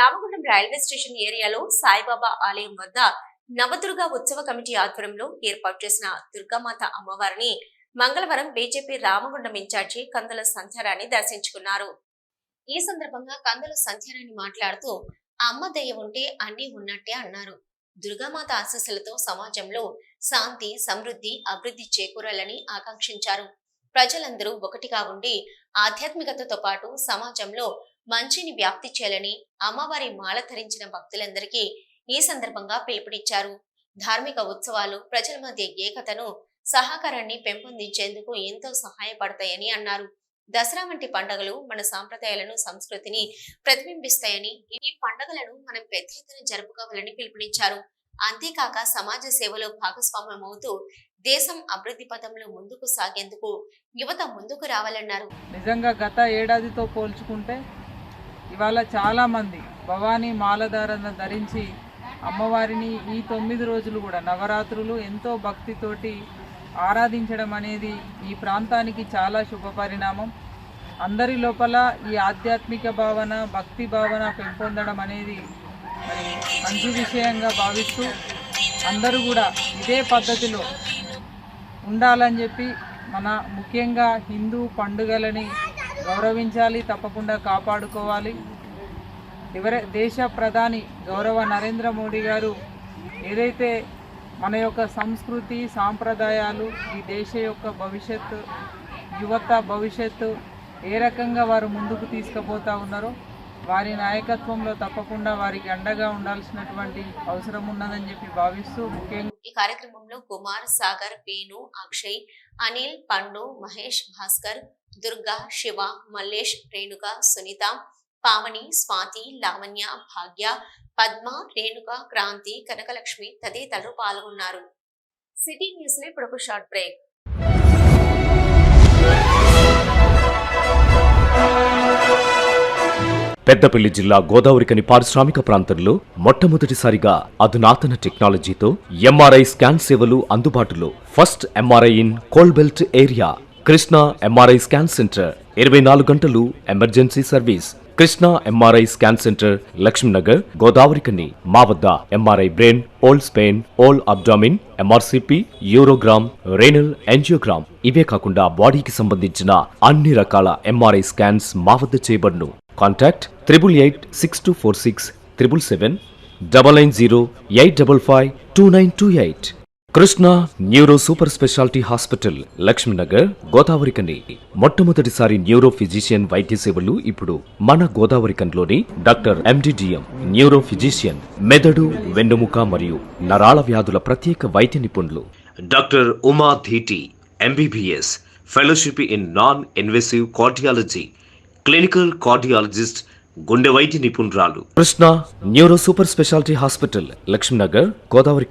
Ramagundam railway station ఏరియాలో సాయిబాబా ఆలయం వద్ద నవదుర్గ ఉత్సవ కమిటీ ఆధ్వర్యంలో ఏర్పాటు చేసిన దుర్గామాత అమ్మవారిని మంగళవారం బీజేపీ రామగుండం ఇన్ఛార్జి కందుల సంధ్యారాణి దర్శించుకున్నారు. ఈ సందర్భంగా కందుల సంధ్యారాణి మాట్లాడుతూ అమ్మ దయ ఉంటే అన్ని ఉన్నట్టే అన్నారు. దుర్గామాత ఆశీస్సులతో సమాజంలో శాంతి, సమృద్ధి, అభివృద్ధి చేకూరాలని ఆకాంక్షించారు. ప్రజలందరూ ఒకటిగా ఉండి ఆధ్యాత్మికతతో పాటు సమాజంలో మంచిని వ్యాప్తి చేయాలని అమ్మవారి మాల ధరించిన భక్తులందరికీ ఈ సందర్భంగా పిలుపునిచ్చారు. ధార్మిక ఉత్సవాలు ప్రజల మధ్య ఏకతను, సహకారాన్ని పెంపొందించేందుకు ఎంతో సహాయపడతాయని అన్నారు. దసరా వంటి పండుగలు మన సాంప్రదాయాలను, సంస్కృతిని ప్రతిబింబిస్తాయని, ఈ పండుగలను మనం పెద్ద ఎత్తున జరుపుకోవాలని పిలుపునిచ్చారు. అంతేకాక సమాజ సేవలో భాగస్వామ్యమవుతూ దేశం అభివృద్ధి పథంలో ముందుకు సాగేందుకు యువత ముందుకు రావాలన్నారు. నిజంగా గత ఏడాదితో పోల్చుకుంటే ఇవాళ చాలా మంది భవానీ మాలధారణ ధరించి అమ్మవారిని ఈ 9 రోజులు కూడా నవరాత్రులు ఎంతో భక్తితోటి ఆరాధించడం అనేది ఈ ప్రాంతానికి చాలా శుభ పరిణామం. అందరి లోపల ఈ ఆధ్యాత్మిక భావన, భక్తి భావన పెంపొందడం అనేది మంచి విషయంగా భావిస్తూ అందరూ కూడా ఇదే పద్ధతిలో ఉండాలని చెప్పి మన ముఖ్యంగా హిందూ పండుగలని గౌరవించాలి, తప్పకుండా కాపాడుకోవాలి. దేశ ప్రధాని గౌరవ నరేంద్ర మోడీ గారు ఏదైతే మన యొక్క సంస్కృతి, సాంప్రదాయాలు, ఈ దేశ యొక్క భవిష్యత్తు, యువత భవిష్యత్తు ఏ రకంగా వారు ముందుకు తీసుకుపోతా ఉన్నారో వారి నాయకత్వంలో తప్పకుండా వారికి అండగా ఉండాల్సినటువంటి అవసరం ఉన్నదని చెప్పి భావిస్తూ ముఖ్యంగా ఈ కార్యక్రమంలో కుమార్, సాగర్, వేణు, అక్షయ్, అనిల్, పండు, మహేష్, భాస్కర్, దుర్గా, శివ, మల్లేష్, రేణుక, సునీత, పావని, స్వాతి, లావణ్య, భాగ్య, పద్మ, రేణుక, క్రాంతి, కనకలక్ష్మి తదితరులు పాల్గొన్నారు. సిటీ న్యూస్ లో ఇప్పుడు ఒక షార్ట్ బ్రేక్. పెద్దపల్లి జిల్లా గోదావరికని పారిశ్రామిక ప్రాంతంలో మొట్టమొదటిసారిగా అధునాతన టెక్నాలజీతో ఎంఆర్ఐ స్కాన్ సేవలు అందుబాటులో. First MRI in coal belt area. Krishna MRI scan centre 24 గంటలు emergency service. Krishna MRI scan centre, Lakshminagar, Godavarikhani. మా వద్ద MRI brain, whole spine, whole abdomen, MRCP, urogram, renal angiogram, ఇవే కాకుండా బాడీకి సంబంధించిన అన్ని రకాల ఎంఆర్ఐ స్కాన్స్ మా వద్ద చేయబడును. Contact 888646 777 990 855 2928. Krishna neuro super speciality hospital, Lakshminagar, Godavarikhani. మొట్టమొదటిసారి న్యూరో ఫిజిషియన్ వైద్య సేవలు ఇప్పుడు మన గోదావరికన్లోని డాక్టర్ ఎండిడిఎం న్యూరో ఫిజిషియన్, మెదడు, వెన్నుముక మరియు నరాల వ్యాధుల ప్రత్యేక వైద్య నిపుణులు doctor Uma Dheeti MBBS, fellowship in non invasive cardiology, clinical cardiologist, గుండె వైద్య నిపుణురాలు. Krishna neuro super speciality hospital, Lakshminagar, Godavarikhani.